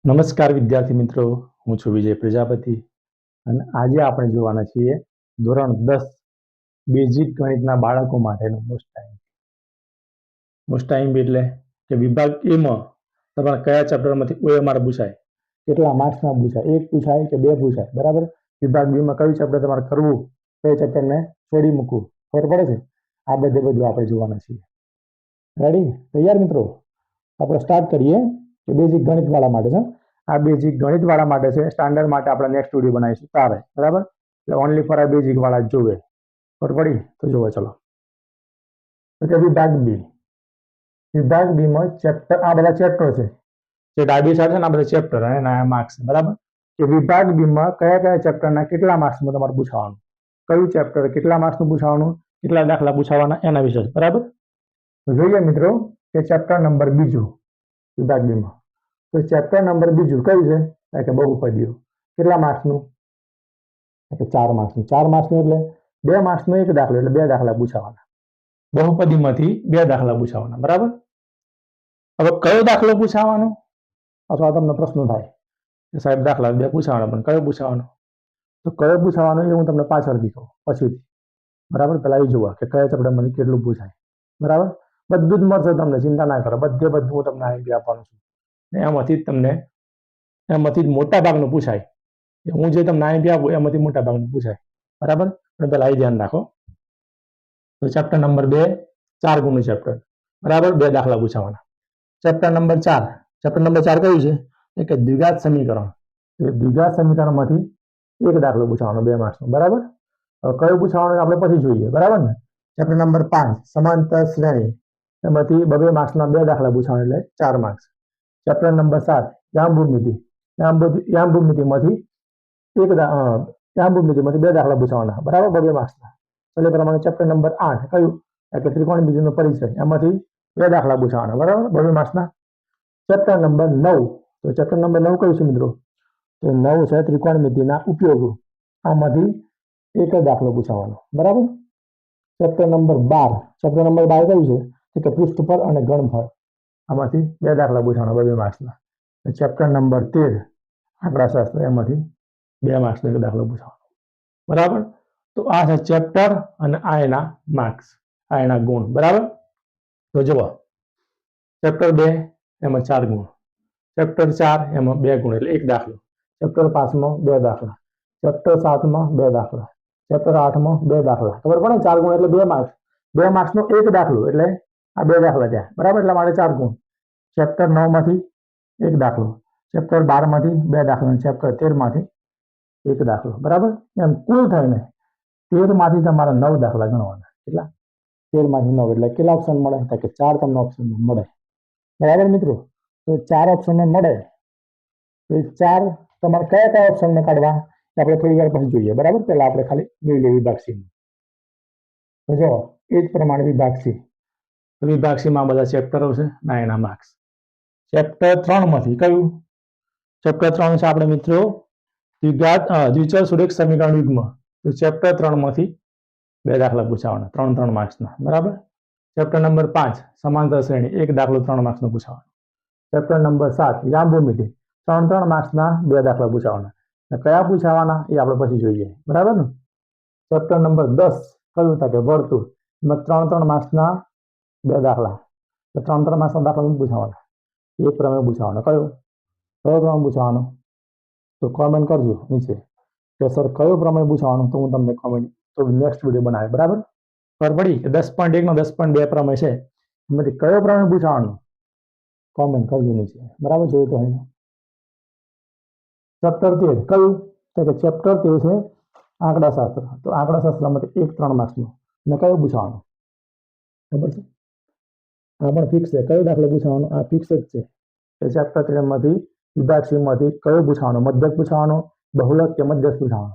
નમસ્કાર વિદ્યાર્થી મિત્રો, હું છું વિજય પ્રજાપતિ અને આજે આપણે જોવાના છીએ ધોરણ 10 બેઝિક ગણિતના બાળકો માટેનું મોસ્ટ ટાઈમ એટલે કે વિભાગ એ માં તમારા કયા ચેપ્ટરમાંથી OMR પૂછાય, કેટલા માર્ક્સના પૂછાય, એક પૂછાય કે બે પૂછાય, બરાબર. વિભાગ બી માં કયું ચેપ્ટર તમારે કરવું, કયું ચેપ્ટરને છોડી મૂકવું, ખબર પડે છે. આ બધું આપણે જોવાના છીએ. રેડી? તૈયાર મિત્રો? આપણે સ્ટાર્ટ કરીએ કે બેઝિક ગણિત વાળા માટે છે. આ બેઝિક ગણિત વાળા માટે છે. સ્ટાન્ડર્ડ માટે આપણે નેક્સ્ટ વિડીયો બનાવીશું તારે, બરાબર. એટલે ઓનલી ફોર આ બેઝિક વાળા જ જોવે. ખબર પડી? તો જોવો ચલો. તો વિભાગ બી. વિભાગ બી માં ચેપ્ટર, આ બધા ચેપ્ટર છે જે ડાબી સાઈડ છે ને, આ બધા ચેપ્ટર અને એના માર્ક્સ, બરાબર. કે વિભાગ બી માં કયા કયા ચેપ્ટરના કેટલા માર્ક્સમાં તમારે પૂછવાનું, કયું ચેપ્ટર કેટલા માર્ક્સનું પૂછવાનું, કેટલા દાખલા પૂછાવાના, એના વિશે, બરાબર. તો જોઈએ મિત્રો કે ચેપ્ટર નંબર બીજું વિભાગ બી માં. તો ચેપ્ટર નંબર બીજું કયું છે કે બહુપદીઓ. કેટલા માર્ક્સનું? કે 4 માર્ક્સનું. 4 માર્ક્સનું એટલે 2 માર્ક્સનો એક દાખલો, એટલે 2 દાખલા પૂછાવાના. બહુપદીમાંથી 2 દાખલા પૂછાવાના, બરાબર. હવે કયો દાખલો પૂછાવાનો, અથવા તમને પ્રશ્ન થાય કે સાહેબ દાખલા 2 પૂછાવાના, પણ કયો પૂછાવાનો? તો કયો પૂછાવાનો એ હું તમને પાછળથી કહું, પછીથી, બરાબર. પહેલા એ જોવા કે કયા ચેપ્ટરમાંથી કેટલું પૂછાય, બરાબર. બધું જ મળશે તમને, ચિંતા ના કરો. બધું હું તમને આઈપી આપવાનું છું. એમાંથી જ મોટા ભાગનું પૂછાય. હું જે તમને આઈપી આપું એમાંથી મોટા ભાગનું પૂછાય, બરાબર. પણ પહેલા એ ધ્યાન રાખો. તો ચેપ્ટર નંબર 2 4 ગુણનું ચેપ્ટર, બરાબર. 2 દાખલા પૂછાવાના. Chapter number 4. ચેપ્ટર નંબર 4 કયું છે કે દ્વિઘાત સમીકરણ. દ્વિઘાત સમીકરણમાંથી એક દાખલો પૂછવાનો 2 માર્ક્સનો, બરાબર. હવે કયું પૂછવાનું આપણે પછી જોઈએ, બરાબર ને. ચેપ્ટર નંબર 5 સમાંતર શ્રેણી, એમાંથી 2 માર્ક્સના 2 દાખલા પૂછવાના, એટલે 4 માર્ક્સ. ચેપ્ટર નંબર 7 યામ ભૂમિતિ. યામ ભૂમિતિમાંથી 2 દાખલા પૂછવાના, બરાબર. 2 માર્ક્સના. એટલે પ્રમાણે ચેપ્ટર નંબર 8 કયું કે ત્રિકોણમિતિનો પરિચય, એમાંથી 2 દાખલા પૂછવાના, બરાબર. 2 માર્ક્સના. Chapter number 9. તો ચેપ્ટર નંબર 9 કયું છે મિત્રો? તો 9 છે ત્રિકોણમિતિના ઉપયોગો. આમાંથી એક જ દાખલો પૂછવાનો, બરાબર. Chapter number 12. ચેપ્ટર નંબર 12 કયું છે કે પૃષ્ઠફળ અને ઘનફળ. આમાંથી 2 દાખલા પૂછવાના, 2 માર્ક્સના. ચેપ્ટર નંબર 13 આંકડાશાસ્ત્ર, એમાંથી 2 માર્ક્સનો એક દાખલો પૂછવાનો, બરાબર. તો આ છે ચેપ્ટર અને આ એના માર્ક્સ, આ એના ગુણ, બરાબર. તો જુઓ, ચેપ્ટર 2 એમાં 4 ગુણ, ચેપ્ટર 4 એમાં 2 ગુણ એટલે એક દાખલો, ચેપ્ટર 5 માં 2 દાખલા, ચેપ્ટર 7 માં 2 દાખલા, ચેપ્ટર 8 માં 2 દાખલા. ખબર પડે? 4 ગુણ એટલે 2 માર્ક્સ. 2 માર્ક્સનો એક દાખલો એટલે આ 2 દાખલા થયા, બરાબર. એટલા માટે 4 ગુણ. ચેપ્ટર 9 માંથી એક દાખલો, ચેપ્ટર 12 માંથી 2 દાખલા, ચેપ્ટર 13 માંથી એક દાખલો, બરાબર. એમ કુલ થઈને 13 માંથી તમારે 9 દાખલા ગણવાના. કેટલા? 13 માંથી 9 એટલે કેટલા ઓપ્શન મળે? કે 4 તમને ઓપ્શન મળે, બરાબર મિત્રો. તો 4 ઓપ્શન મળે. તો 4 તમારે કયા કયા ઓપ્શન કાઢવા આપણે થોડી વાર પછી જોઈએ, બરાબર. પહેલા આપણે ખાલી જોઈ લઈએ વિભાગ સી. તો જો એ જ પ્રમાણે વિભાગ સી. તો વિભાગ સી માં બધા ચેપ્ટરો છે ના એના માર્ક્સ. ચેપ્ટર 3 માંથી કયું? ચેપ્ટર 3 છે આપણે મિત્રો દ્વિચલ સુરેખ સમીકરણ યુગ્મ. તો ચેપ્ટર 3 માંથી 2 દાખલા પૂછાવાના, 3 માર્ક્સના, બરાબર. ચેપ્ટર નંબર 5 સમાંતર શ્રેણી, એક દાખલો 3 માર્ક્સનો પૂછાવાનો. ચેપ્ટર નંબર 7 યામ ભૂમિતિ, 3 માર્ક્સના 2 દાખલા પૂછાવાના. કયા પૂછાવાના એ આપણે પછી જોઈએ, બરાબર ને. ચેપ્ટર નંબર 10 કયું હતા કે વર્તુળ, એમાં 3 માર્ક્સના 2 દાખલા, 3 માર્ક્સના દાખલા પૂછાવાના, એક પ્રમેય પૂછાવાનો. કયો પ્રમેય પૂછવાનો? તો કોમેન્ટ કરજો નીચે કે સર કયો પ્રમેય પૂછવાનો, તો હું તમને કોમેન્ટ તો નેક્સ્ટ વિડીયો બનાવે, બરાબર. ખબર પડી કે 10.1 નો 10.2 પ્રમેય છે, એમાંથી કયો પ્રમેય પૂછવાનો કોમેન્ટ કરજો નીચે, બરાબર. જોયું તો હોય. ચેપ્ટર 13 કયું? તો કે ચેપ્ટર 13 છે આંકડાશાસ્ત્ર. તો આંકડાશાસ્ત્રમાંથી એક 3 માર્ક્સનો ને કયો પૂછવાનો ખબર છે? આ પણ ફિક્સ છે. કયો દાખલો પૂછવાનો? આ ફિક્સ જ છે. ચેપ્ટર 13 માંથી વિભાગ સી માંથી કયો પૂછવાનો? મધ્યક પૂછવાનો, બહુલક કે મધ્યક પૂછવાનો?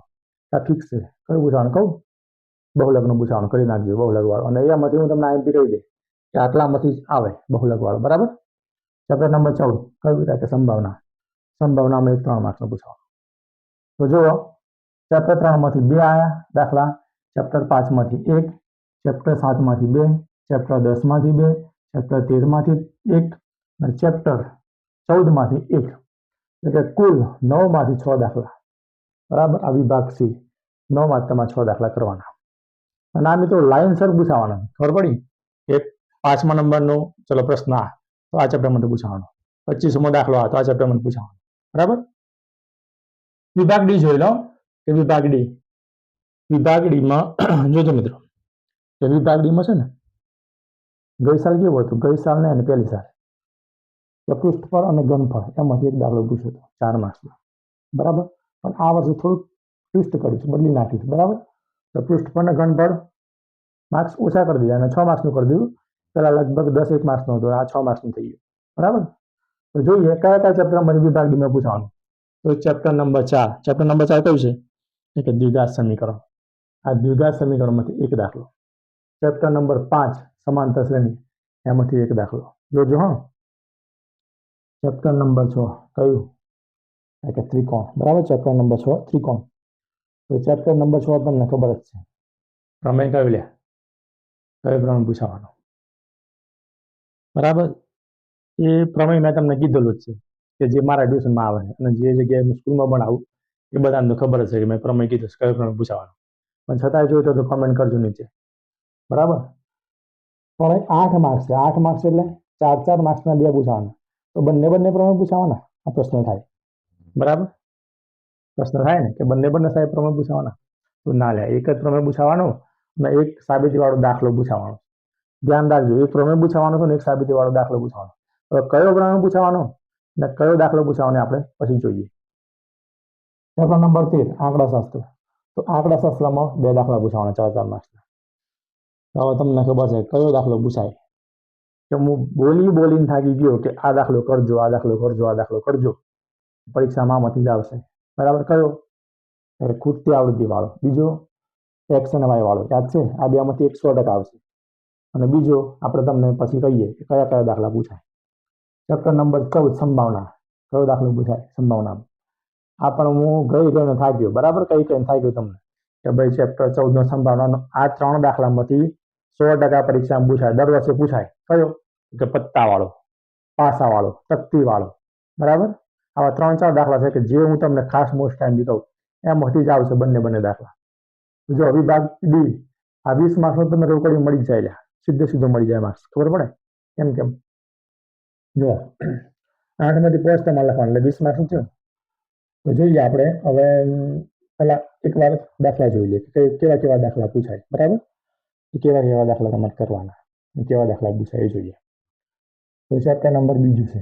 આ ફિક્સ છે. કયું પૂછવાનું કહું? બહુલકનું પૂછવાનું કરી નાખજો, બહુલક વાળો. અને એમાંથી હું તમને આઈપી કહી દે કે આટલામાંથી જ આવે બહુલક વાળો, બરાબર. ચેપ્ટર નંબર 14 કયું કે સંભાવના. સંભાવનામાં એક 3 માર્ક્સનો પૂછવાનો. તો જુઓ, ચેપ્ટર 3 માંથી 2 આયા દાખલા, ચેપ્ટર 5 માંથી 1, ચેપ્ટર 7 માંથી 2, ચેપ્ટર 10 માંથી 2, ચેપ્ટર 13 માંથી 1 અને ચેપ્ટર 14 માંથી 1. એટલે કે કુલ 9 માંથી 6 દાખલા, બરાબર. આ વિભાગ સી 9 માંથી તમારે 6 દાખલા કરવાના અને આ મિત્રો લાઇનસર પૂછાવાના. ખબર પડી? એક 5મા નંબરનો ચલો પ્રશ્ન આ તો આ ચેપ્ટરમાંથી પૂછાવાનો, 25મો દાખલો આ તો આ ચેપ્ટરમાંથી પૂછાવાનો, બરાબર. વિભાગ ડી જોઈ લો કે વિભાગ ડી, વિભાગ ડીમાં જોજો મિત્રો કે વિભાગ ડીમાં છે ને ગઈ સાલ કેવું હતું, ગઈ સાલ ને અને પહેલી સાલ કે પૃષ્ઠફળ અને ઘનફળ એમાંથી એક દાખલો પૂછ્યો હતો 4 માર્ક્સનો, બરાબર. પણ આ વર્ષે થોડુંક ટ્વિસ્ટ કર્યું છે, બદલી નાખ્યું છે, બરાબર. તો પૃષ્ઠફળ અને ઘનફળ માર્ક્સ ઓછા કરી દીધા અને 6 માર્ક્સનું કરી દીધું. પેલા લગભગ 10-1 માર્ક્સનું હતું, આ 6 માર્ક્સનું થઈ ગયું, બરાબર. તો જોઈએ કયા કયા ચેપ્ટરમાં વિભાગ ડીમાં પૂછવાનું. તો ચેપ્ટર નંબર 4, ચેપ્ટર નંબર 4 કયું છે કે દ્વિઘાત સમીકરણ. આ દ્વિઘાત સમીકરણમાંથી એક દાખલો. ચેપ્ટર નંબર 5 સમાંતર શ્રેણી, એમાંથી એક દાખલો જોજો. હા, ચેપ્ટર નંબર 6 કયું કે ત્રિકોણ, બરાબર. ચેપ્ટર નંબર 6 ત્રિકોણ. તો ચેપ્ટર નંબર 6 તમને ખબર જ છે, પ્રમેય કયો લે, કયો પ્રમેય પૂછાવાનો, બરાબર. એ પ્રમેય મેં તમને કીધેલું જ છે કે જે મારા ટ્યુશનમાં આવે અને જે જગ્યાએ હું સ્કૂલમાં ભણાવું એ બધાને ખબર જ છે કે મેં પ્રમેય કીધું છે કયો પ્રમેય પૂછાવાનો. પણ છતાંય જોયું તો કોમેન્ટ કરજો નીચે, બરાબર. પણ 8 માર્ક્સ છે, 8 માર્ક્સ એટલે 4 માર્ક્સના 2 પૂછાવાના. તો બંને પ્રમેય પૂછાવાના, આ પ્રશ્ન થાય, બરાબર. પ્રશ્ન થાય ને કે બંને સાહેબ પ્રમેય પૂછાવાના, તો ના લે, એક જ પ્રમેય પૂછાવાનો અને એક સાબિતી વાળો દાખલો પૂછાવાનો. ધ્યાન રાખજો, એક પ્રમેય પૂછાવાનો છે ને એક સાબિતી વાળો દાખલો પૂછવાનો. હવે કયો પ્રમેય પૂછાવાનો ને કયો દાખલો પૂછાવાનો આપણે પછી જોઈએ. Chapter number 13 આંકડાશાસ્ત્ર. તો આંકડાશાસ્ત્રમાં 2 દાખલા પૂછાવાના 4 માર્ક્સના. હવે તમને ખબર છે કયો દાખલો પૂછાય કે હું બોલીને થાકી ગયો કે આ દાખલો કરજો, આ દાખલો કરજો, આ દાખલો કરજો, પરીક્ષામાં આમાંથી જ આવશે, બરાબર. કયો? ખૂટતી આવૃત્તિ વાળો. બીજો એક્સ અને વાય વાળો, યાદ છે? આ બેમાંથી 100% આવશે. અને બીજો આપણે તમને પછી કહીએ કે કયા કયા દાખલા પૂછાય. ચેપ્ટર નંબર 14 સંભાવના. કયો દાખલો પૂછાય સંભાવના? આ પણ હું ગઈ થાક્યો, બરાબર. કઈ થાક્યો તમને કે ભાઈ ચેપ્ટર 14 સંભાવનાનો આ 3 દાખલામાંથી 100% પરીક્ષામાં પૂછાય, દર વર્ષે પૂછાય. કયો? કે પત્તા વાળો, પાસા વાળો, તકતી વાળો, બરાબર. આવા 3-4 દાખલા છે કે જે હું તમને ખાસ મોસ્ટ ટાઈમ કહું એમાંથી જ આવશે બંને દાખલા. જો વિભાગ ડી, આ 20 માર્ક્સનો તમને રોકડી મળી જાય, સીધો મળી જાય માર્ક્સ. ખબર પડે કેમ? જો 8માંથી 5 તમારે લખવાનું એટલે 20 માર્ક્સ થયું. તો જોઈએ આપણે હવે પેલા એકવાર દાખલા જોઈ લઈએ કે કેવા દાખલા પૂછાય, બરાબર. કેવા દાખલા તમારે કરવાના, કેવા દાખલા પૂછાય એ જોઈએ. તો ચેપ્ટર નંબર 2 છે,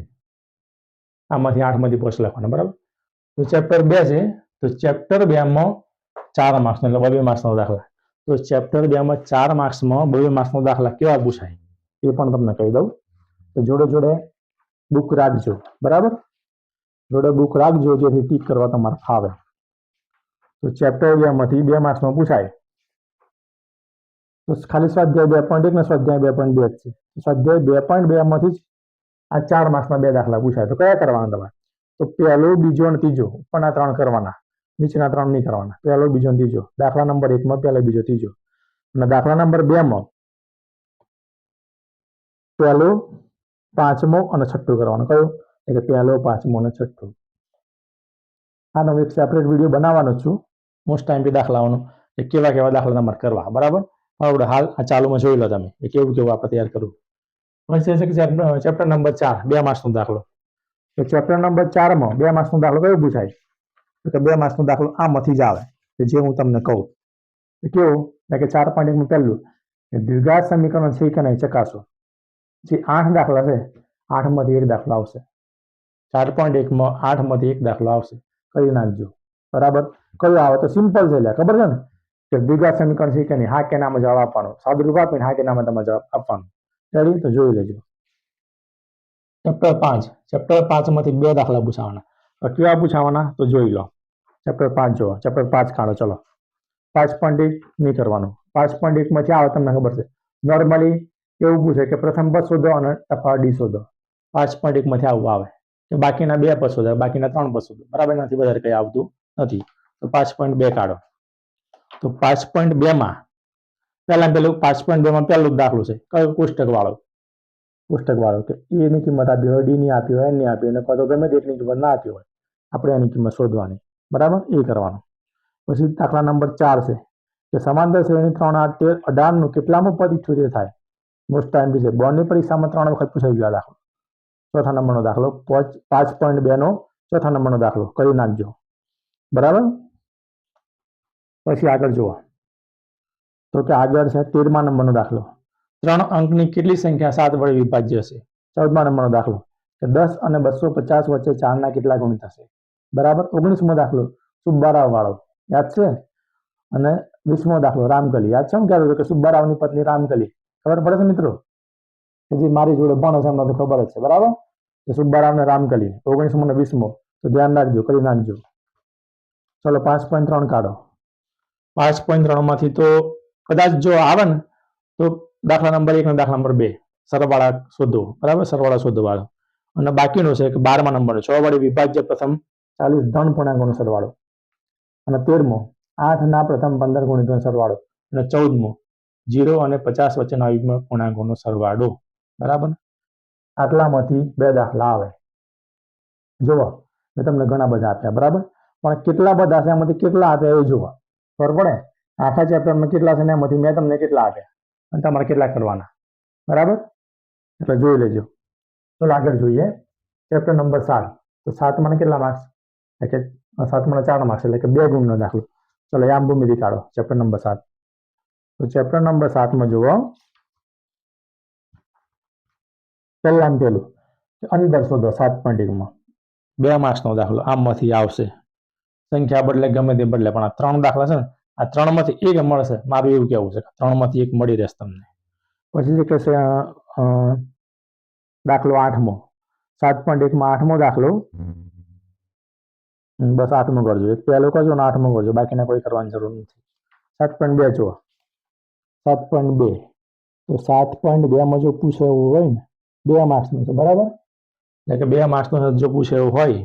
આમાંથી 8માંથી 5 લખવાના, બરાબર. તો ચેપ્ટર 2 છે, તો ચેપ્ટર 2માં 4 માર્ક્સનો એટલે 2 માર્ક્સનો દાખલા. તો ચેપ્ટર 2માં 4 માર્ક્સમાં 2 માર્ક્સનો દાખલા કેવા પૂછાય એ પણ તમને કહી દઉં. તો જોડે બુક રાખજો, બરાબર. જોડે બુક રાખજો જેથી ટીક કરવા તમારે ફાવે. તો ચેપ્ટર 2માંથી 2 માર્ક્સમાં પૂછાય તો ખાલી સ્વાધ્યાય 2.1 ને સ્વાધ્યાય 2.2 જ છે. સ્વાધ્યાય 2.2 માંથી જ આ 4 માર્ક્સના 2 દાખલા પૂછાય. તો કયા કરવાના તમારે? તો પહેલો, બીજો અને ત્રીજો. ઉપરના 3 કરવાના, નીચેના 3 નહીં કરવાના. પહેલો, બીજો અને ત્રીજો. દાખલા નંબર 1માં પહેલો, બીજો, ત્રીજો. અને દાખલા નંબર 2માં પહેલો, 5મો અને 6ઠ્ઠો કરવાનો. કયો? એટલે પહેલો, 5મો અને 6ઠ્ઠો. આનો એક સેપરેટ વિડીયો બનાવવાનો છું મોસ્ટ ટાઈમ દાખલાઓનો કે કેવા દાખલા તમારે કરવા, બરાબર. હવે હાલ આ ચાલુમાં જોઈ લો તમે એ કેવું આપણે તૈયાર કરવું. ચેપ્ટર નંબર 4 2 માર્ક્સનો દાખલો. તો ચેપ્ટર નંબર 4માં 2 માર્ક્સનો દાખલો કયો પૂછાય? તો 2 માર્ક્સનો દાખલો આમાંથી જ આવે કે જે હું તમને કહું. કેવું કે 4.1માં પહેલું દ્વિઘાત સમીકરણ છે કે નહીં ચકાસો. જે 8 દાખલા છે 8માંથી 1 દાખલો આવશે. 4.1માં 8માંથી 1 દાખલો આવશે, કરી નાખજો, બરાબર. કયું આવે? તો સિમ્પલ છે, ખબર છે ને કે દ્વિઘાત સમીકરણ છે કે નહીં, હા કે નામાં જવાબ આપવાનો. સાદું રૂપ આપીને હા કે નામાં તમારે જવાબ આપવાનો. રેડી? તો જોઈ લેજો. ચેપ્ટર 5, ચેપ્ટર 5માંથી 2 દાખલા પૂછાવાના. કેવા પૂછાવાના તો જોઈ લો. ચેપ્ટર 5 જો, ચેપ્ટર 5 કાઢો. ચલો 5.1 નહીં કરવાનું. 5.1માંથી આવે તમને ખબર છે નોર્મલી એવું પૂછે કે પ્રથમ પદ શોધો અને તફાવત ડી શોધો. 5.1માંથી આવું આવે કે બાકીના 2 પદ શોધો, બાકીના 3 પદ શોધો, બરાબર. એનાથી વધારે કંઈ આવતું નથી. તો 5.2 કાઢો. તો 5.2માં પેલું 5.2માં પહેલું દાખલું છે કયો? કોષ્ટક વાળો કે એ ની કિંમત આપી હોય, ડી ની આપી હોય, એન ની આપી હોય, તો ગમે તે એકની કિંમત ના આપી હોય આપણે એની કિંમત શોધવાની, બરાબર, એ કરવાનું. પછી દાખલા નંબર 4 છે કે સમાંતર શ્રેણી 3, 8, 13, 18 નું કેટલામું પદ 78 થાય? મોસ્ટ ટાઈમ છે. બોર્ડની પરીક્ષામાં 3 વખત પૂછાઈ ગયો આ દાખલો. ચોથા નંબરનો દાખલો 5.2 નો ચોથા નંબરનો દાખલો કરી નાખજો, બરાબર. પછી આગળ જુઓ તો કે આગળ છે 13મા નંબરનો દાખલો. 3 અંકની કેટલી સંખ્યા 7 વડે વિભાજ્ય હશે? 14મા નંબરનો દાખલો કે 10 અને 250 વચ્ચે 4 ના કેટલા ગુણ થશે? બરાબર. 19મો દાખલો સુબ્બારાવ વાળો, યાદ છે? અને 20મો દાખલો રામકલી, યાદ છે? હું કહેતો હતો કે સુબ્બારાવની પત્ની રામકલી, ખબર પડે છે મિત્રો? કે જે મારી જોડે ભણો છે એમને તો ખબર જ છે, બરાબર. કે સુબ્બારાવ ને રામકલી 19મો ને 20મો, તો ધ્યાન રાખજો, કરી નાખજો. ચલો 5.3 કાઢો. 5.3 માંથી તો કદાચ જો આવે ને તો દાખલા નંબર 1 અને દાખલા નંબર 2 સરવાળા શોધો, બરાબર, સરવાળા શોધવાળો. અને બાકીનો છે કે 12મા નંબરનો 6 વડે વિભાજ્ય પ્રથમ 40 ધન પૂર્ણાંકોનો સરવાળો. અને 13મો 8 ના પ્રથમ 15 ગુણિતોનો સરવાળો. અને 14મો 0 અને 50 વચ્ચેના અયુગ્મ પૂર્ણાંકોનો સરવાળો, બરાબર. આટલામાંથી 2 દાખલા આવે. જુઓ, મેં તમને ઘણા બધા આપ્યા, બરાબર, પણ કેટલા બધા છે એમાંથી કેટલા આપ્યા એ જુઓ, ખબર પડે. આખા ચેપ્ટરમાં કેટલા છે ને એમાંથી મેં તમને કેટલા આપ્યા અને તમારે કેટલા કરવાના, બરાબર. એટલે જોઈ લેજો. ચલો આગળ જોઈએ ચેપ્ટર નંબર 7. તો 7માં કેટલા માર્ક્સ? એટલે 7માં 4 માર્ક્સ, એટલે કે 2 ગુણનો દાખલો. ચલો યામ ભૂમિતિ કાઢો ચેપ્ટર નંબર 7. તો ચેપ્ટર નંબર 7માં જુઓ, પહેલામાં પહેલું અંદર શોધો 7.1માં 2 માર્ક્સનો દાખલો. આમાંથી આવશે, સંખ્યા બદલે ગમે તે બદલે, પણ આ 3 દાખલા છે ને, આ 3માંથી 1 મળશે. મારું એવું કહેવું છે 3માંથી 1 મળી રહેશે તમને. પછી જે કહેશે દાખલો 8મો 7.1માં 8મો દાખલો, બસ 8મો કરજો. એક પહેલો કરજો ને 8મો કરજો, બાકીના કોઈ કરવાની જરૂર નથી. 7.2 જુઓ, 7.2 તો 7.2માં જો પૂછે એવું હોય ને 2 માર્ક્સનું છે, બરાબર. એટલે કે 2 માર્ક્સનો જો પૂછે એવું હોય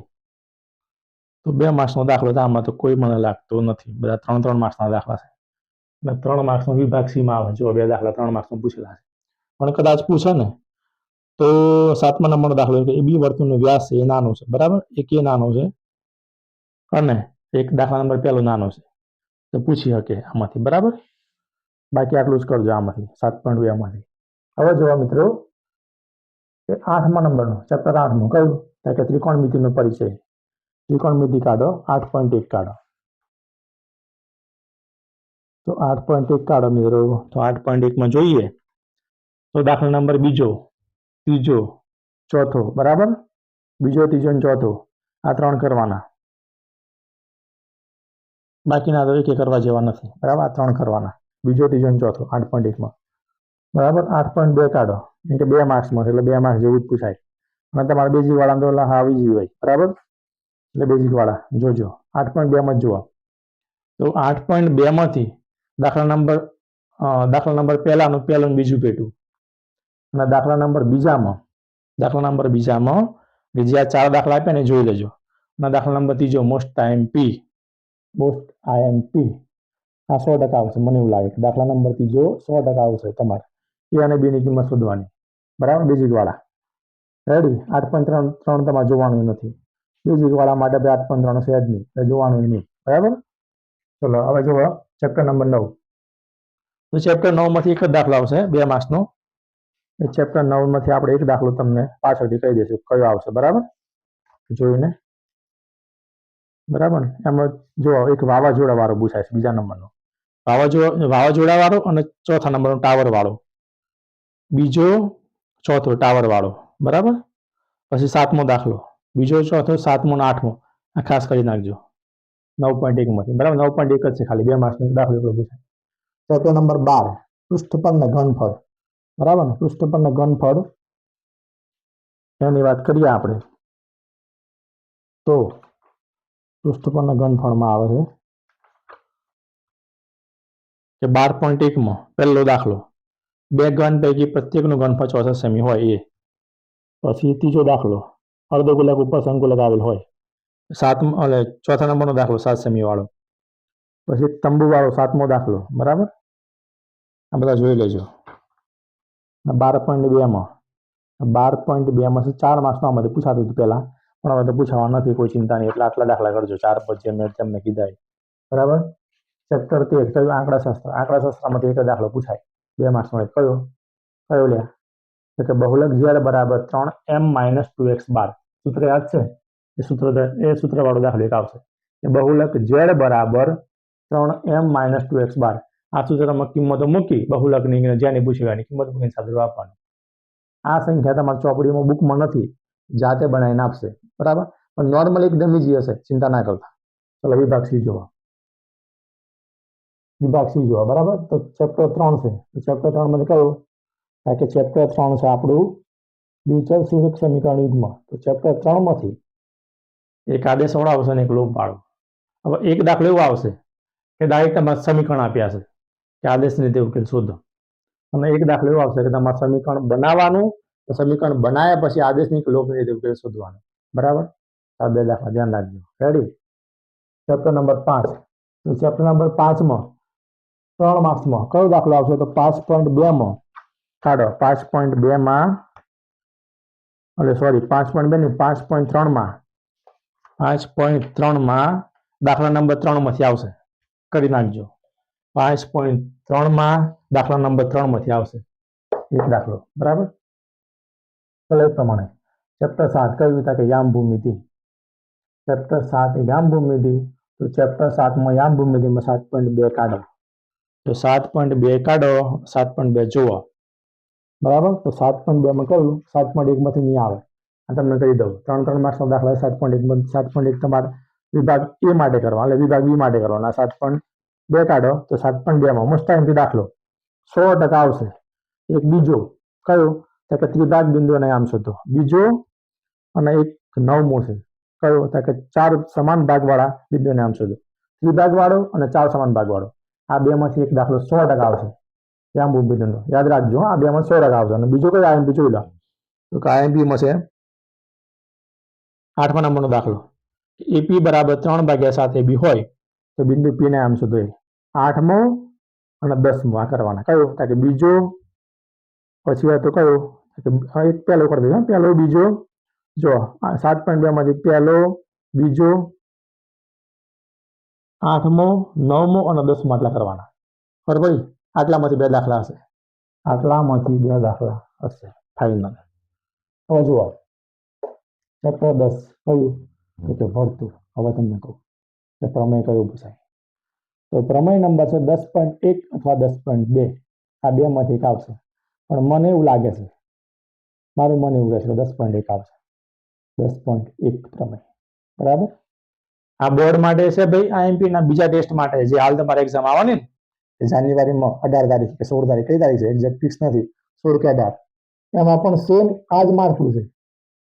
તો 2 માર્ક્સનો દાખલો તો આમાં તો કોઈ મને લાગતો નથી. બધા 3 માર્ક્સના દાખલા છે. એટલે 3 માર્ક્સનો વિભાગ સીમાં આવે. જો 2 દાખલા 3 માર્ક્સનો પૂછેલા છે. પણ કદાચ પૂછે ને તો 7મા નંબરનો દાખલો કે બી વર્તુળનો વ્યાસ છે એ નાનો છે, બરાબર, એક એ નાનો છે અને એક દાખલા નંબર પહેલો નાનો છે, તો પૂછી શકે આમાંથી, બરાબર. બાકી આટલું જ કરજો આમાંથી 7.2 માંથી. હવે જોવા મિત્રો કે 8મા નંબરનો ચેપ્ટર 8નું કયું? કે ત્રિકોણમિતિનો પરિચય. ત્રિકોણમિતિ કાઢો, 8.1 કાઢો. તો 8.1 કાઢો મિત્રો. તો 8.1માં જોઈએ તો દાખલા નંબર બીજો, ત્રીજો, ચોથો, બરાબર. બીજો, ત્રીજો અને ચોથો આ 3 કરવાના. બાકીના તો એક કરવા જેવા નથી, બરાબર. આ 3 કરવાના, બીજો, ત્રીજો અને ચોથો 8.1માં, બરાબર. 8.2 કાઢો, કેમ કે 2 માર્ક્સમાં છે એટલે 2 માર્ક્સ જેવું જ પૂછાય. અને તમારે બેઝિક વાળા તો આવી જ હોય, બરાબર. એટલે બેઝિક વાળા જોજો. 8.2માં જુઓ તો 8.2માંથી દાખલા નંબર પહેલાનું બીજું પેટું. અને દાખલા નંબર બીજામાં કે જે આ 4 દાખલા આપ્યા ને જોઈ લેજો. અને દાખલા નંબર ત્રીજો મોસ્ટ આઈએમપી આ 100% આવશે, મને એવું લાગે. દાખલા નંબર ત્રીજો 100% આવશે તમારે. એ અને બીની કિંમત શોધવાની, બરાબર, બેઝિક વાળા. રેડી. 8.3 તમારે જોવાનું નથી. બેઝિક વાળા માટે 8.3 છે જ નહીં, એટલે જોવાનું નહીં, બરાબર. ચલો હવે જુઓ ચેપ્ટર નંબર 9. તો ચેપ્ટર 9માંથી એક જ દાખલો આવશે 2 માર્ક્સનો. એ ચેપ્ટર 9માંથી આપણે એક દાખલો તમને પાછળથી કહી દઈશું કયો આવશે, બરાબર. જોઈને, બરાબર. એમાં જો એક વાવાઝોડા વાળો પૂછાય છે, બીજા નંબરનો વાવાઝોડા વાળો અને ચોથા નંબરનો ટાવર વાળો. બીજો, ચોથો ટાવર વાળો, બરાબર. પછી 7મો દાખલો, બીજો, ચોથો, 7મો અને 8મો આ ખાસ કરી નાખજો 9.1માંથી, બરાબર. 9.1 જ છે ખાલી, 2 માર્ક્સનો દાખલો પૂછાય. ચેપ્ટર નંબર 12 પૃષ્ઠ પરના ઘનફળ, બરાબર ને. પૃષ્ઠ પરના ઘનફળ એની વાત કરીએ આપણે તો પૃષ્ઠ પરના ઘનફળમાં આવે છે કે 12.1માં પહેલો દાખલો 2 ઘન પૈકી પ્રત્યેકનું ઘનફળ 64 સેમી હોય એ. પછી ત્રીજો દાખલો અર્ધગોલક ઉપર સંગોલક આવેલ હોય. ચોથા નંબરનો દાખલો 7 સેમી વાળો. પછી તંબુ વાળો 7મો દાખલો, બરાબર. આ બધા જોઈ લેજો. 12.2માં 4 માર્ક્સનો આમાંથી પૂછાતું હતું પહેલા, પણ હવે તો પૂછવા નથી, કોઈ ચિંતા નહીં, એટલે આટલા દાખલા કરજો, 4 5 જે મેં તમને કીધા બરાબર. ચેપ્ટર 13 કયું? આંકડાશાસ્ત્ર. આંકડાશાસ્ત્રમાંથી એક દાખલો પૂછાય 2 માર્ક્સનો. કયો કયો લે? તો કે બહુલક z બરાબર 3m - 2x12. સૂત્ર યાદ છે? એ સૂત્ર વાળો દાખલો એક આવશે કે બહુલક z બરાબર 3m - 2x12. આ સૂત્રમાં કિંમતો મૂકી બહુલકની, જેની પૂછવાની કિંમત મૂકીને સાદુરૂપ આપવાનું. આ સંખ્યા તમારી ચોપડીમાં બુકમાં નથી, જાતે બનાવીને આપશે બરાબર. પણ નોર્મલ એકદમ ઈઝી હશે, ચિંતા ના કરતા. ચલો વિભાગ સી જોવા. વિભાગ સી જોવા બરાબર. તો ચેપ્ટર 3 છે. તો ચેપ્ટર 3 માંથી કયું? કારણ કે ચેપ્ટર 3 છે આપણું દ્વિચલ સૂચક સમીકરણ યુગ્મ. તો ચેપ્ટર 3 માંથી એક આદેશ વાળો આવશે અને એક લોપ વાળો. હવે એક દાખલો એવો આવશે કે ડાયરેક્ટ તમારે સમીકરણ આપ્યા છે કે આદેશની રીતે ઉકેલ શોધો, અને એક દાખલો એવો આવશે કે તમારે સમીકરણ બનાવવાનું, તો સમીકરણ બનાવ્યા પછી આદેશની કે લોપની રીતે ઉકેલ શોધવાનો બરાબર. આ 2 દાખલા ધ્યાન રાખજો. રેડી? Chapter number 5. તો ચેપ્ટર નંબર 5 માં 3 માર્ક્સમાં કયો દાખલો આવશે? તો 5.2 માં કાઢો. 5.2 માં, એટલે સોરી 5.2 નહીં, 5.3 માં 5.3 માં દાખલા નંબર 3 માંથી આવશે. કરી નાખજો. 5.3 માં દાખલા નંબર 3 માંથી આવશે એક દાખલો બરાબર. ચલો એ પ્રમાણે ચેપ્ટર 7 કયું હતા? કે યામ ભૂમિતિ. ચેપ્ટર 7 યામ ભૂમિતિ. તો ચેપ્ટર 7 માં યામ ભૂમિતિમાં 7.2 કાઢો. તો 7.2 કાઢો, 7.2 જુઓ બરાબર. તો 7.2 માં કયું? 7.1 માંથી નહીં આવે. આ તમને કહી દઉં, 3 માર્ક્સનો દાખલા 7.1. 7.1 તમારે વિભાગ એ માટે કરવા, એટલે વિભાગ બી માટે કરવાના. 7.2 કાઢો તો 7.2 માં મોસ્ટ ટાઈમથી દાખલો 100% આવશે. એક બીજો કયો? તો કે ત્રિભાગ બિંદુના યામ શોધો. બીજો અને એક 9મો છે કયો? તો કે 4 સમાન ભાગવાળા બિંદુના યામ શોધો. ત્રિભાગ વાળો અને 4 સમાન ભાગ વાળો. આ 2 માંથી એક દાખલો 100% આવશે યામ ભૂમિતિનો. યાદ રાખજો, આ 2 માં 100% આવશે. અને બીજો કયો આઈએમપી જોઈ લો. તો કે આઈએમપીમાં છે 8મા નંબરનો દાખલો. એપી બરાબર 3/7 AB હોય તો બિંદુ પી ના યામ શોધો. 8મો અને 10મો આ કરવાના. કયો? તો કે બીજો, પછી તો કયો? એક પહેલો કરી દેજો. પહેલો બીજો, જો 7.2 માંથી પહેલો, બીજો, 8મો, 9મો અને 10મો આટલા કરવાના. બરાબર ભાઈ? આટલામાંથી 2 દાખલા હશે. આટલામાંથી 2 દાખલા હશે ફાઇનલ. હવે જુઓ ચેપ્ટર 10 કયું? તો કે વર્તુળ. હવે તમને કહું કે પ્રમેય કયું પૂછાય. તો પ્રમેય નંબર છે 10.1 અથવા 10.2. આ 2 માંથી એક આવશે. પણ મને એવું લાગે છે, મારું મન એવું કહે છે કે 10.1 આવશે. 10.1 પ્રમેય બરાબર. આ બોર્ડ માટે છે ભાઈ, આઈએમપી ના બીજા ટેસ્ટ માટે, જે હાલ તમારે એક્ઝામ આવવાની ને જાન્યુઆરીમાં 18 તારીખ કે 16 તારીખ, કઈ તારીખ છે એક્ઝેક્ટ ફિક્સ નથી, 16 કે 18, એમાં પણ સેમ આ જ માર્કનું છે.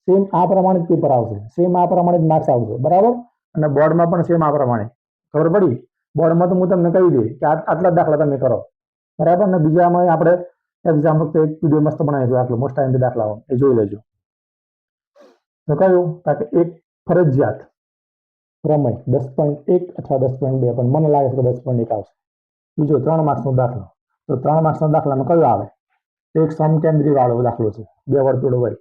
સેમ આ પ્રમાણે જ પેપર આવશે, સેમ આ પ્રમાણે જ માર્ક્સ આવશે બરાબર. અને બોર્ડમાં પણ સેમ આ પ્રમાણે. ખબર પડી? બોર્ડમાં તો હું તમને કહી દઉં કે આટલા દાખલા તમે કરો બરાબર. ને બીજામાં આપણે એક્ઝામ વખતે એક વિડીયો મસ્ત બનાવીશું, આટલું મોસ્ટ ટાઈમ દાખલાઓ એ જોઈ લેજો. તો કયું? કે એક ફરજિયાત પ્રમેય 10.1 અથવા 10.2, પણ મને લાગે છે કે 10.1 આવશે. બીજો 3 માર્ક્સનો દાખલો. તો 3 માર્ક્સના દાખલામાં કયો આવે? એક સમકેન્દ્રી વાળો દાખલો છે. 2 વર્તુળો હોય,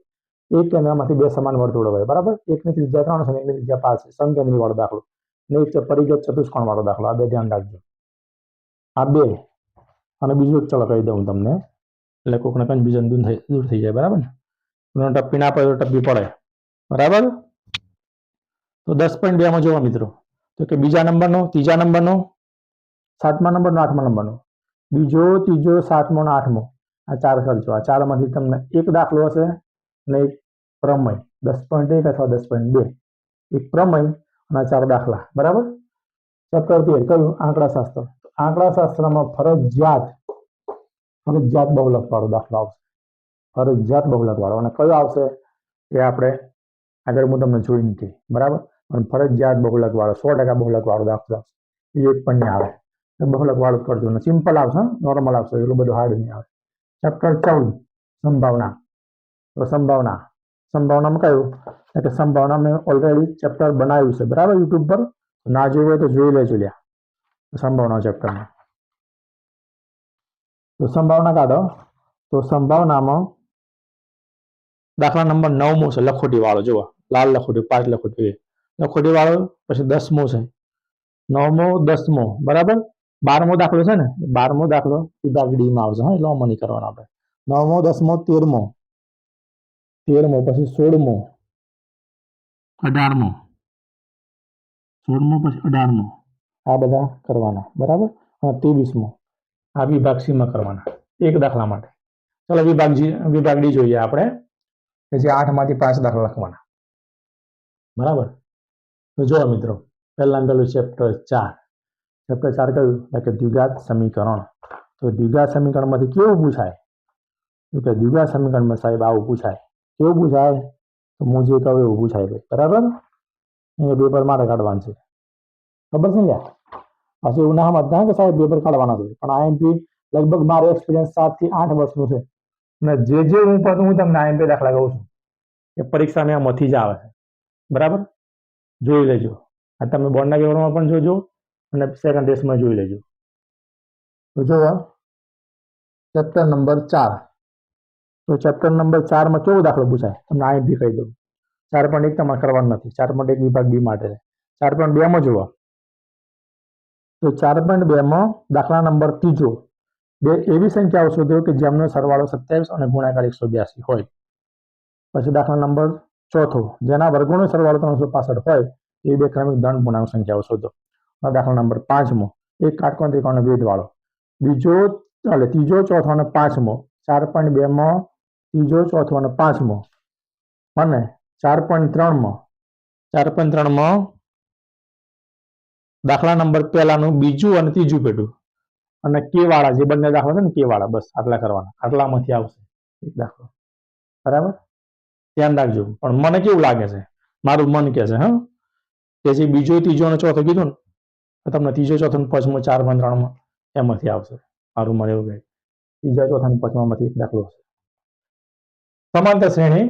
એક કેન્દ્રમાંથી 2 સમાન વર્તુળો હોય બરાબર. એકની ત્રિજ્યા 3 છે અને એકની ત્રિજ્યા 5 છે. સમકેન્દ્રી વાળો દાખલો. ને એક પરિગત ચતુષ્કોણ વાળો દાખલો. આ 2 ધ્યાન રાખજો. આ 2 અને બીજું ચલો કહી દઉં તમને, એટલે કોઈકને કન્ફ્યુઝન દૂર થઈ જાય બરાબર ને. ટપ્પી ના પડે તો ટપ્પી પડે બરાબર. તો 10.2 માં જોવા મિત્રો, તો કે બીજા નંબરનો, ત્રીજા નંબરનો, 7મા નંબરનો, 8મા નંબરનો, બીજો, ત્રીજો, 7મો અને 8મો, આ 4 કરજો. આ 4 માંથી તમને એક દાખલો હશે અને એક પ્રમેય 10.1 અથવા 10.2. એક પ્રમેય અને 4 દાખલા બરાબર. ચેપ્ટર 13 કયું? આંકડાશાસ્ત્ર. આંકડાશાસ્ત્રમાં ફરજિયાત બહુલક વાળો દાખલો આવશે. ફરજિયાત બહુલક વાળો. અને કયો આવશે એ આપણે આગળ હું તમને જોઈને કહી બરાબર. પણ ફરજિયાત બહુલક વાળો, 100% બહુલક વાળો દાખલો આવશે. એ એક પણ નહીં આવે. બહુલક વાળું કરજો ને સિમ્પલ આવશે, નોર્મલ આવશે, એટલું બધું હાર્ડ નહીં આવે. ચેપ્ટર 14 સંભાવના. તો સંભાવનામાં કયું? કે સંભાવના મેં ઓલરેડી ચેપ્ટર બનાવ્યું છે બરાબર યુટ્યુબ પર. ના જોયું હોય તો જોઈ લેજો લ્યા સંભાવના ચેપ્ટરમાં. તો સંભાવના કાઢો. તો સંભાવનામાં દાખલા નંબર 9મો છે લખોટી વાળો. જુઓ લાલ લખોટી 5 લખોટી લખોટી વાળો પછી 10મો છે 9મો 10મો બરાબર 12મો દાખલો છે ને 12મો દાખલો વિભાગ ડી માં આવશે હા એટલે આમાં નહીં કરવાનો આપણે 9મો 10મો 13મો પછી 16મો 18મો 16મો પછી 18મો આ બધા કરવાના બરાબર હા 23મો આ વિભાગ સી માં કરવાના એક દાખલા માટે ચલો વિભાગ ડી જોઈએ આપણે કે જે 8 માંથી 5 દાખલા લખવાના બરાબર તો જો મિત્રો પહેલું ચેપ્ટર 4 કયું કે દ્વિઘાત સમીકરણ તો દ્વિઘાત સમીકરણમાંથી કેવું પૂછાય તો કે દ્વિઘાત સમીકરણમાં સાહેબ આવું પૂછાય કેવું પૂછાય તો હું જે કહું એવું પૂછાય ભાઈ બરાબર એ પેપર મારે કાઢવાનું છે ખબર છે ને પછી એવું ના સમજતા કે સાહેબ પેપર કાઢવાના છે પણ આઈએમપી લગભગ મારો એક્સપિરિયન્સ 7 થી 8 વર્ષનું છે અને જે હું તમને આઈએમપી દાખલા કહું છું એ પરીક્ષામાં આમાંથી જ આવે છે બરાબર જોઈ લેજો આ તમે બોર્ડના પેપરમાં પણ જોજો અને સેકન્ડ ટેસ્ટમાં જોઈ લેજો તો જો ચેપ્ટર નંબર 4 તો ચેપ્ટર નંબર 4 માં કેવો દાખલો પૂછાય તમને આઈએમપી કહી દઉં 4.1 તમારે કરવાનું નથી 4.1 વિભાગ બી માટે 4.2 માં જુઓ તો 4.2 માં દાખલા નંબર 3 બે એવી સંખ્યાઓ શોધો કે જેમનો સરવાળો 27 અને ગુણાકાર 182 હોય પછી દાખલા નંબર 4 જેના વર્ગોનો સરવાળો 365 હોય એ બે ક્રમિક ધન પૂર્ણાંક સંખ્યાઓ શોધો દાખલા નંબર 5 એક કાટકોણ ત્રિકોણનો ભેદ વાળો ત્રીજો ચોથો અને 5મો 4.2 માં ત્રીજો ચોથો અને 5મો અને 4.3 માં દાખલા નંબર પહેલાનું બીજું અને ત્રીજું પેટું અને કે વાળા જે બંને દાખલા છે ને કે વાળા બસ આટલા કરવાના આટલામાંથી આવશે એક દાખલો બરાબર ધ્યાન રાખજો પણ મને કેવું લાગે છે મારું મન કે છે હા કે જે બીજો ત્રીજો અને ચોથો કીધું ને તો તમને ત્રીજો ચોથો અને પાંચમો 4.3 એમાંથી આવશે મારું મને એવું કહે ત્રીજા ચોથા અને પાંચમામાંથી એક દાખલો હશે સમાંતર શ્રેણી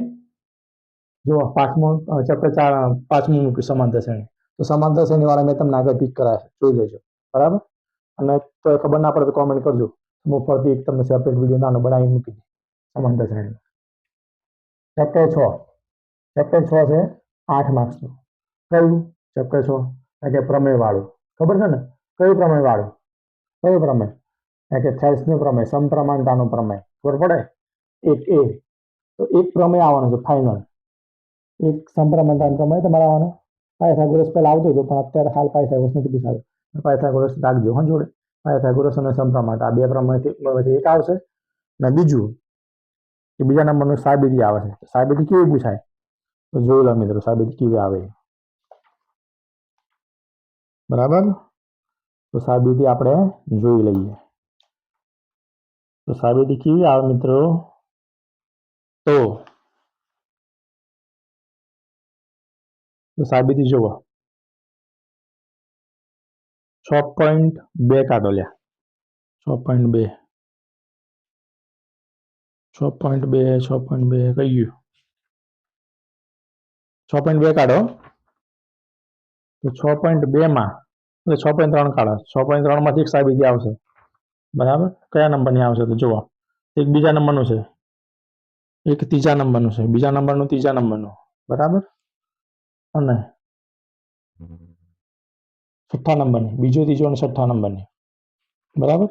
જો ચેપ્ટર 5મું મૂક્યું સમાંતર શ્રેણી તો સમાંતર શ્રેણી વાળા મેં તમને આગળ ટીક કરાયા જોઈ લેજો બરાબર અને તો ખબર ના પડે તો કોમેન્ટ કરજો હું ફરતી એક તમને સેપરેટ વિડીયો નાનો બનાવી મૂકી દઉં સમાંતર શ્રેણી ચેપ્ટર 6 છે 8 માર્ક્સનું કયું ચેપ્ટર 6 કે પ્રમેય વાળું ખબર છે ને કયું પ્રમેય વાળું કયું પ્રમેય કે થેલ્સનો પ્રમેય સમપ્રમાણતાનો પ્રમેય ખબર પડે તો એક પ્રમેય આવવાનો છે ફાઇનલ એક સમપ્રમાણતાનો પ્રમેય તમારે આવવાનો પાયથાગોરસ પહેલા આવતો હતો પણ અત્યારે હાલ પાયથાગોરસ નથી પૂછાતો પાયથાગોરસ રાખજો હા જોડે પાયથાગોરસ અને સમપ્રમાણતા આ બે પ્રમેયથી એક આવશે અને બીજું કે બીજા નંબરનું સાબિતી આવે છે સાબિતી કેવી પૂછાય તો જોઈ લો મિત્રો સાબિતી કેવી આવે બરાબર તો સાબિતી આપણે જોઈ લઈએ તો સાબિતી કેવી આવે મિત્રો તો સાબિતી જુઓ 6.2 કાઢો લ્યા 6.2 કઈ ગયું 6.2 કાઢો તો 6.2 માં 6.3 કાઢો 6.3 માંથી એક સાબિતી આવશે બરાબર કયા નંબરની આવશે તો જુઓ એક બીજા નંબરનું છે એક ત્રીજા નંબરનું છે બીજા નંબરનું ત્રીજા નંબરનું બરાબર અને છઠ્ઠા નંબરની બીજો ત્રીજો અને છઠ્ઠા નંબરની બરાબર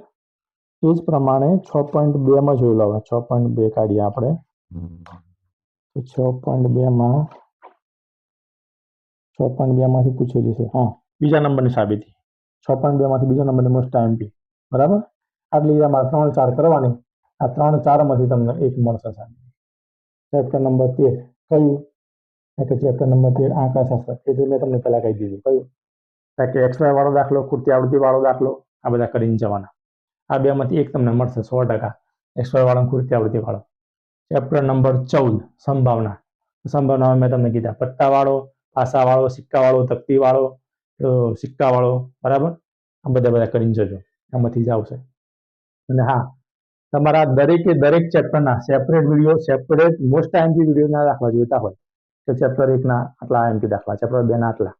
એ જ પ્રમાણે 6.2 માં જોઈ લો હવે 6.2 કાઢીએ આપણે તો 6.2 માં 6.2 માંથી પૂછેલી છે હા બીજા નંબરની સાબિતી 6.2 માંથી બીજા નંબરની મોસ્ટ આઈએમપી બરાબર આટલી અમારે 3-4 કરવાની આ 3-4 માંથી તમને એક મળશે સાબિતી ચેપ્ટર નંબર 13 કયું કે ચેપ્ટર નંબર 13 આંકડાશાસ્ત્ર એ જે મેં તમને પહેલા કહી દીધું કયું કે XY વાળો દાખલો કૃત્ય આવૃત્તિ વાળો દાખલો આ બધા કરીને જવાના આ બેમાંથી એક તમને મળશે 100% XY વાળો કૃત્ય આવૃત્તિ વાળો ચેપ્ટર નંબર 14 સંભાવના મેં તમને કીધા પટ્ટા વાળો પાસા વાળો સિક્કા વાળો તકતી વાળો સિક્કા વાળો બરાબર આ બધા કરીને જજો આમાંથી જ આવશે અને હા તમારા દરેક ચેપ્ટરના separate video separate most IMP વિડીયોના દાખલા જોઈતા હોય તો ચેપ્ટર 1 ના આટલા આઈએમપી દાખલા ચેપ્ટર 2 ના આટલા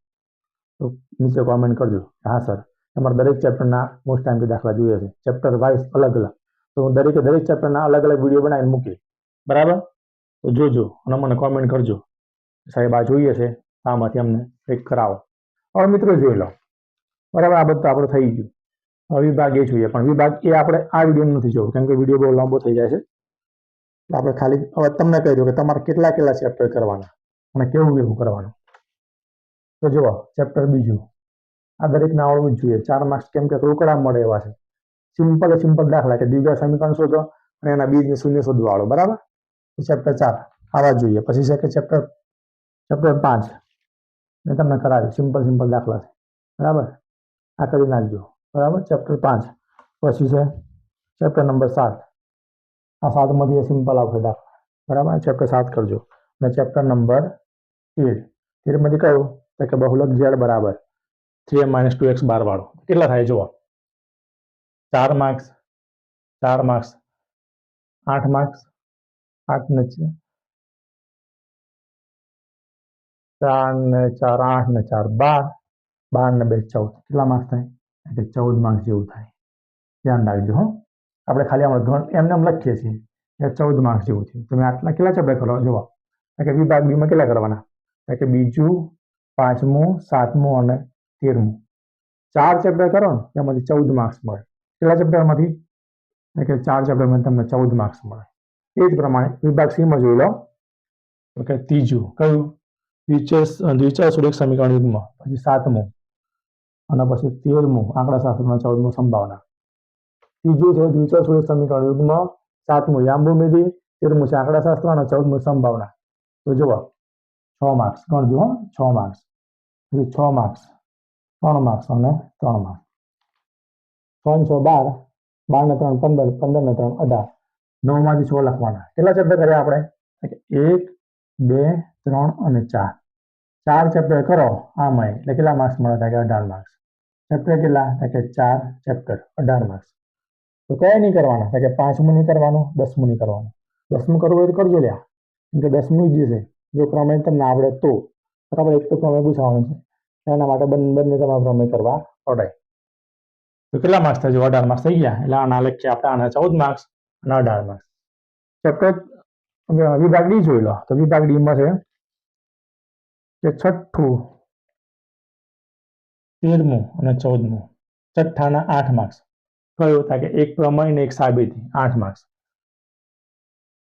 તો નીચે કોમેન્ટ કરજો હા સર તમારે દરેક ચેપ્ટરના મોસ્ટ આઈએમપી દાખલા જોઈએ છે ચેપ્ટર વાઇઝ અલગ તો હું દરેક ચેપ્ટરના અલગ વિડીયો બનાવીને મૂકી બરાબર તો જોજો અને મને કોમેન્ટ કરજો સાહેબ આ જોઈએ છે, આમાંથી અમને કંઈક કરાવો. હવે મિત્રો જોઈ લો, બરાબર, આ બધું આપણે થઈ ગયું. હવે વિભાગ એ જોઈએ, પણ વિભાગ એ આપણે આ વિડીયો નથી જોવું, કેમ કે વિડીયો બહુ લાંબો થઈ જાય છે. આપણે ખાલી હવે તમને કહી દઉં કે તમારે કેટલા કેટલા ચેપ્ટર કરવાના અને કેવું કેવું કરવાનું. તો જુઓ, ચેપ્ટર બીજું, આ દરેકને આવડવું જ જોઈએ. 4 માર્ક્સ કેમ કે રોકડા મળે એવા છે. સિમ્પલ દાખલા કે દ્વિઘાત સમીકરણ શોધો અને એના બીજને શૂન્ય શોધવા વાળો, બરાબર. ચેપ્ટર 4 આવા જોઈએ. પછી છે કે ચેપ્ટર 5 મેં તમને કરાવ્યું, સિમ્પલ દાખલા છે, બરાબર. આ કરી નાખજો, બરાબર. ચેપ્ટર 5 પછી છે ચેપ્ટર નંબર 7. આ 7માંથી સિમ્પલ આવશે દાખલા, બરાબર. ચેપ્ટર 7 કરજો. અને ચેપ્ટર નંબર 13માંથી કયું કે બહુલક z બરાબર 3m - 2x બાર વાળો. કેટલા થાય જુઓ, 4 માર્ક્સ, 4 માર્ક્સ, 8 માર્ક્સ, 8 ને 4 ને 4 8 ને 4 12, 12 ને 2 14. કેટલા માર્ક્સ થાય? 14 માર્ક્સ જેવું થાય. ધ્યાન રાખજો હો. આપણે ખાલી એમને એમ લખીએ છીએ કે 14 માર્ક્સ જેવું થયું. તમે આટલા કેટલા ચેપ્ટર કરો જુઓ, કે વિભાગ બીમાં કેટલા કરવાના, કે બીજું, 5મું, 7મું અને 13મું. 4 ચેપ્ટર કરો ને એમાંથી 14 માર્ક્સ મળે. કેટલા ચેપ્ટરમાંથી? કે 4 ચેપ્ટરમાંથી તમને 14 માર્ક્સ મળે. એ જ પ્રમાણે વિભાગ સીમાં જોઈ લો, કે ત્રીજું કયું, દ્વિચલ સુરેખ સમીકરણ યુગ્મ, પછી 7મું અને પછી 13મું આંકડાશાસ્ત્રમાં 14મું સંભાવના. ત્રીજું છે દ્વિચલ સુરેખ સમીકરણ યુગ્મ, 7મું યામભૂમિતિ, 13મું છે આંકડાશાસ્ત્ર અને 14મું સંભાવના. તો જુઓ, 6 માર્ક્સ ગણજો, 6 માર્ક્સ, પછી 6 માર્ક્સ, 3 માર્ક્સ અને 3 માર્ક્સ. 3 6 12, 12 ને 3 15, 15 ને 3 18, 9માંથી 6 લખવાના. કેટલા ચેપ્ટર કર્યા આપણે? 1 2 3 અને 4. 4 ચેપ્ટર કરો આમાં, એટલે કેટલા માર્ક્સ મળે? કે 18 માર્ક્સ. ચેપ્ટર કેટલા? કે 4 ચેપ્ટર, 18 માર્ક્સ. તો કયા નહીં કરવાના? કે 5મું નહીં કરવાનું, 10મું નહીં કરવાનું. 10મું કરવું હોય તો કરજો લ્યા, કેમ કે 10મું જ છે. જો પ્રમેય તમને આવડે તો, બરાબર. એક તો પ્રમેય પૂછવાનું છે, એના માટે બંને તમારે પ્રમેય કરવા પડે. તો કેટલા માર્ક્સ થાય? 18 માર્ક્સ થઈ ગયા. એટલે આના લખીએ આપણે, આના 14 માર્ક્સ અને 18 માર્ક્સ. ચેપ્ટર વિભાગ ડી જોઈ લો. તો વિભાગ ડીમાં છે કે 6ઠું, 13મું અને 14મું. છઠ્ઠાના 8 માર્ક્સ. કયું થાય? કે એક પ્રમેય ને એક સાબિતી, 8 માર્ક્સ.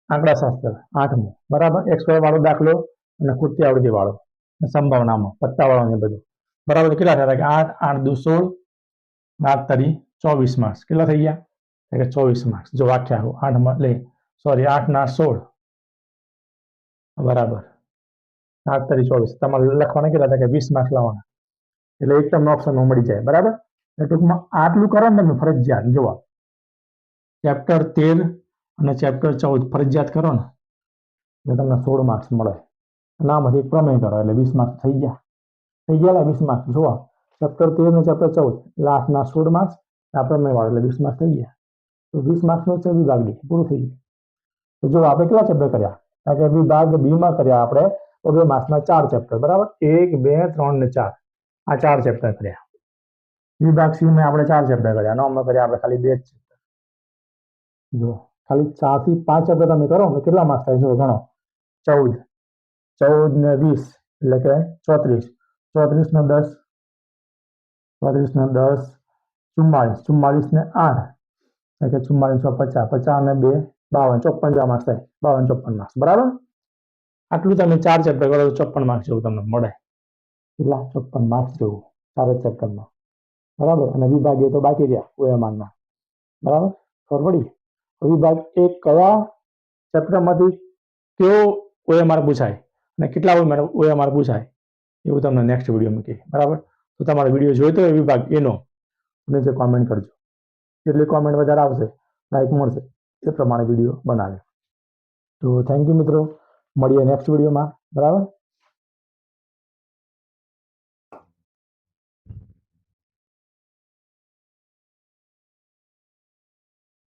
આંકડાશાસ્ત્ર 8મું, બરાબર. x y વાળો દાખલો અને ખૂટતી આવૃત્તિ વાળો, સંભાવનામાં પત્તા વાળો ને બધું, બરાબર. કેટલા થયા? કે 8 8 દુ 16, 8 તરી 24 માર્ક્સ. કેટલા થઈ ગયા? કે 24 માર્ક્સ. જો વાક્યા 8 માં લે, સોરી 8 ના 16, બરાબર. 8 તરી 24. તમારે લખવાના કેટલા હતા? કે 20 માર્ક્સ લાવવાના. એટલે એક તમને ઓપ્શનમાં મળી જાય, બરાબર. ટૂંકમાં આટલું કરો ને તમે ફરજિયાત. જુઓ, ચેપ્ટર 13 અને ચેપ્ટર 14 ફરજિયાત કરો ને એટલે તમને 16 માર્ક્સ મળે. આમાંથી એક પ્રમેય કરો એટલે 20 માર્ક્સ થઈ ગયા. 20 માર્ક્સ. જુઓ, ચેપ્ટર 13 અને ચેપ્ટર 14 એટલે 8 ના 16 માર્ક્સ, આ પ્રમેય વાળો એટલે 20 માર્ક્સ થઈ ગયા. તો 20 માર્ક્સનો છે વિભાગ ડી, પૂરું થઈ ગયું. તો જો આપણે કેટલા ચેપ્ટર કર્યા? કે વિભાગ બી માં કર્યા આપણે 2 માર્ક્સના 4 ચેપ્ટર, બરાબર. 1 2 3 ને 4, આ 4 ચેપ્ટર કર્યા. વિભાગ સી માં આપણે 4 ચેપ્ટર કર્યા. નોમાં કર્યા આપણે ખાલી 2 ચેપ્ટર. જો ખાલી 4 થી 5 ચેપ્ટર તમે કરો ને કેટલા માર્ક્સ થાય? જો ગણો, 14 14 ને 20 એટલે કે 34, 34 ને 10, 34 ને 10 44, 44 ને 8 એટલે કે 44 50, 50 ને 2 52, 54 જેવા માર્ક્સ થાય. 52 54 માર્ક્સ, બરાબર. આટલું તમે 4 ચેપ્ટર કરો તો 54 માર્ક્સ જેવું તમને મળે. કેટલા? 54 માર્ક્સ જેવું 4 ચેપ્ટરમાં, બરાબર. અને વિભાગ એ તો બાકી રહ્યા ઓએમઆરના, બરાબર. ખબર પડી? વિભાગ એક કયા ચેપ્ટરમાંથી કેવો ઓએમઆર પૂછાય અને કેટલા ઓએમઆર પૂછાય એવું તમને નેક્સ્ટ વિડીયોમાં કહે, બરાબર. તો તમારો વિડીયો જોઈતો હોય વિભાગ એનો, નીચે કોમેન્ટ કરજો. જેટલી કોમેન્ટ વધારે આવશે, લાઈક મળશે, એ પ્રમાણે વિડીયો બનાવે. તો થેન્ક યુ મિત્રો, મળીએ નેક્સ્ટ વિડીયોમાં, બરાબર.